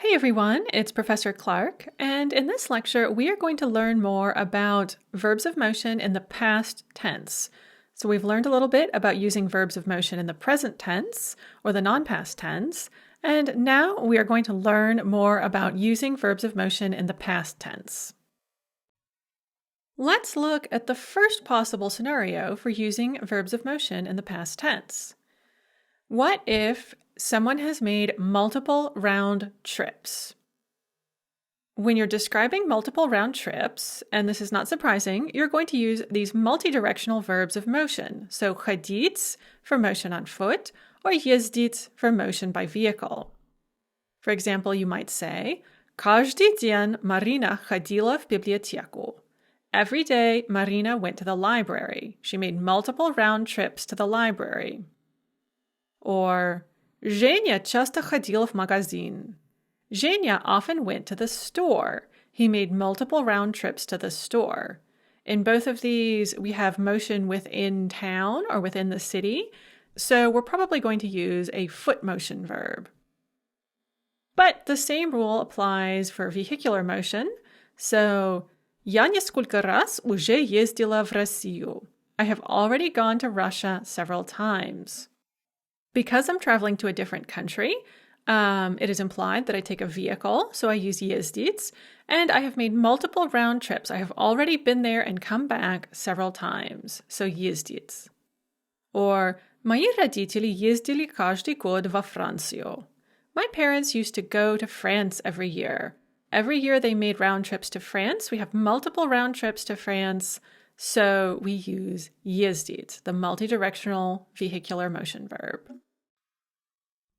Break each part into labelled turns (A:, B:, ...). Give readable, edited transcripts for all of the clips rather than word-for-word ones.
A: Hey everyone, it's Professor Clark, and in this lecture we are going to learn more about verbs of motion in the past tense. So we've learned a little bit about using verbs of motion in the present tense or the non-past tense, and now we are going to learn more about using verbs of motion in the past tense. Let's look at the first possible scenario for using verbs of motion in the past tense. What if someone has made multiple round trips? When you're describing multiple round trips, and this is not surprising, you're going to use these multi-directional verbs of motion. So ходить for motion on foot, or ездить for motion by vehicle. For example, you might say, Каждый день Марина ходила в библиотеку. Every day, Marina went to the library. She made multiple round trips to the library. Or, Женя часто ходил в магазин. Женя often went to the store. He made multiple round trips to the store. In both of these, we have motion within town or within the city, so we're probably going to use a foot motion verb. But the same rule applies for vehicular motion. So, Я несколько раз уже ездила в Россию. I have already gone to Russia several times. Because I'm traveling to a different country, it is implied that I take a vehicle, so I use ездить, and I have made multiple round trips. I have already been there and come back several times, so ездить. Or, мои родители ездили каждый год во Францию. My parents used to go to France every year. Every year they made round trips to France. We have multiple round trips to France, so we use ездить, the multidirectional vehicular motion verb.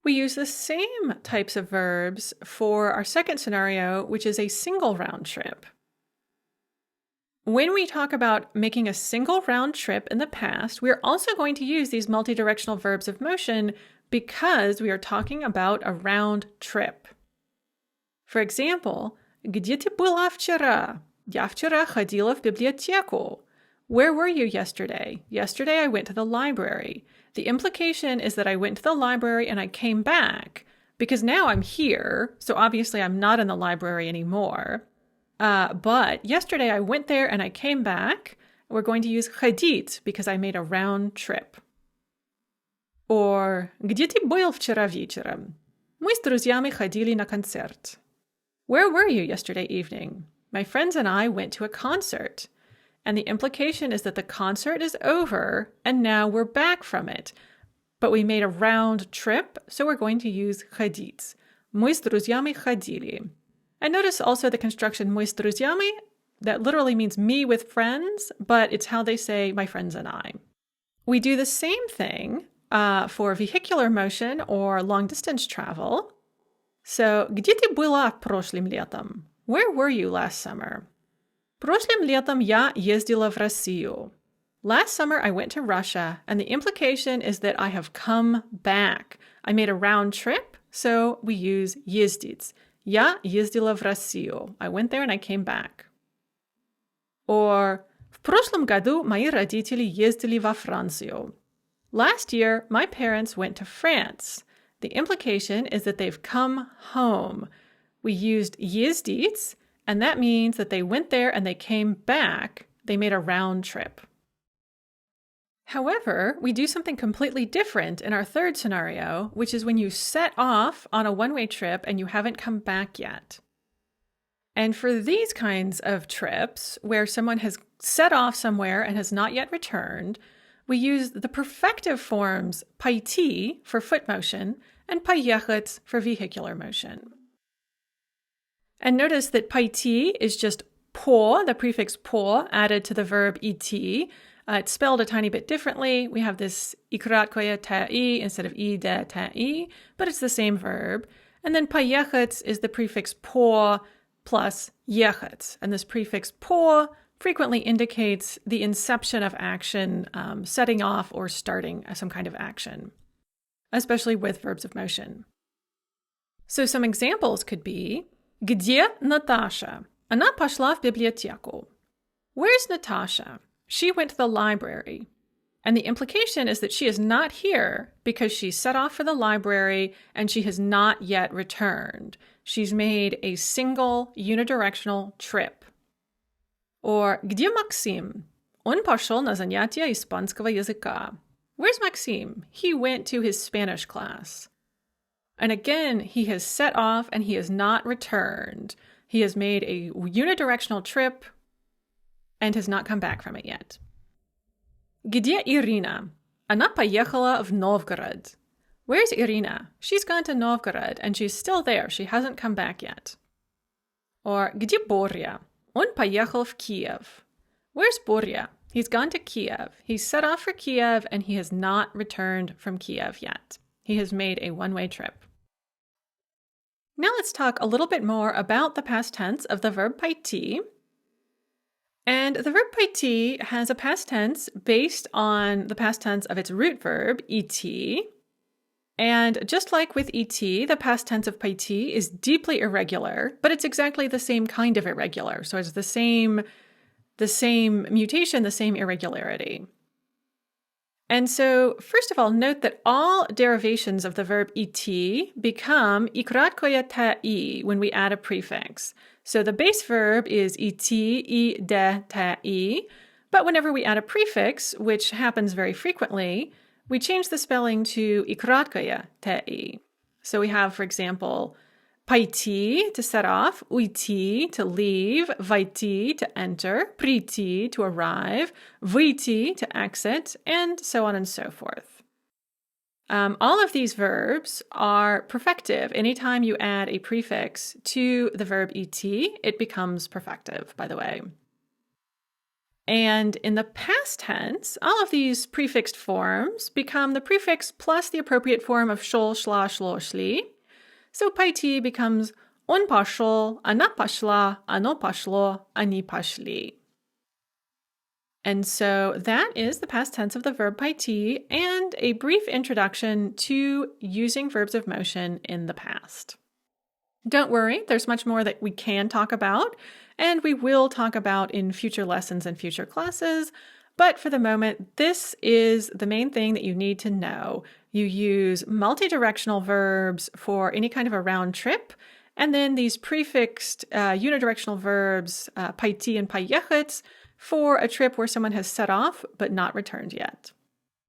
A: We use the same types of verbs for our second scenario, which is a single round trip. When we talk about making a single round trip in the past, we're also going to use these multidirectional verbs of motion because we are talking about a round trip. For example, где ты была вчера? Я вчера ходила в библиотеку. Where were you yesterday? Yesterday I went to the library. The implication is that I went to the library and I came back because now I'm here, so obviously I'm not in the library anymore. But yesterday I went there and I came back. We're going to use ходить because I made a round trip. Or где ты был вчера вечером? Мы с друзьями ходили на концерт. Where were you yesterday evening? My friends and I went to a concert. And the implication is that the concert is over and now we're back from it. But we made a round trip, so we're going to use ходить. Мы с друзьями ходили. And notice also the construction мы с друзьями, that literally means me with friends, but it's how they say my friends and I. We do the same thing for vehicular motion or long-distance travel. So, где ты была прошлым летом? Where were you last summer? Прошлым летом я ездила в Россию. Last summer I went to Russia, and the implication is that I have come back. I made a round trip, so we use ездить. Я ездила в Россию. I went there and I came back. Or, в прошлом году мои родители ездили во Францию. Last year, my parents went to France. The implication is that they've come home. We used ездить, and that means that they went there and they came back. They made a round trip. However, we do something completely different in our third scenario, which is when you set off on a one-way trip and you haven't come back yet. And for these kinds of trips, where someone has set off somewhere and has not yet returned, we use the perfective forms пойти for foot motion and поехать for vehicular motion. And notice that пойти is just по, the prefix по, added to the verb идти. It's spelled a tiny bit differently. We have this и краткое таи instead of иде таи, but it's the same verb. And then поехать is the prefix по plus ехать. And this prefix по frequently indicates the inception of action, setting off or starting some kind of action, especially with verbs of motion. So some examples could be Где Наташа? Она пошла в библиотеку. Where's Natasha? She went to the library. And the implication is that she is not here because she set off for the library and she has not yet returned. She's made a single unidirectional trip. Or где Максим? Он пошел на занятия испанского языка. Where's Maxim? He went to his Spanish class. And again, he has set off and he has not returned. He has made a unidirectional trip and has not come back from it yet. Где Ирина? Она поехала в Новгород. Where's Irina? She's gone to Novgorod and she's still there. She hasn't come back yet. Or где Боря? Он поехал в Kiev. Where's Borya? He's gone to Kiev. He's set off for Kiev and he has not returned from Kiev yet. He has made a one-way trip. Now let's talk a little bit more about the past tense of the verb paiti. And the verb paiti has a past tense based on the past tense of its root verb, et. And just like with et, the past tense of paiti is deeply irregular, but it's exactly the same kind of irregular. So it's the same mutation, the same irregularity. And so, first of all, note that all derivations of the verb et become ikratkoya ta'i when we add a prefix. So the base verb is et, I, de, ta'i, but whenever we add a prefix, which happens very frequently, we change the spelling to ikratkoya ta'i. So we have, for example, paiti to set off, uiti to leave, vaiti to enter, priti to arrive, vuiti to exit, and so on and so forth. All of these verbs are perfective. Anytime you add a prefix to the verb et, it becomes perfective, by the way. And in the past tense, all of these prefixed forms become the prefix plus the appropriate form of shol, shla, shlo, shli. So paiti becomes on pashol, ana pashla, ano pashlo, ani pashli. And so that is the past tense of the verb paiti and a brief introduction to using verbs of motion in the past. Don't worry, there's much more that we can talk about, and we will talk about in future lessons and future classes. But for the moment, this is the main thing that you need to know. You use multidirectional verbs for any kind of a round trip, and then these prefixed unidirectional verbs, paiti and payechet, for a trip where someone has set off but not returned yet.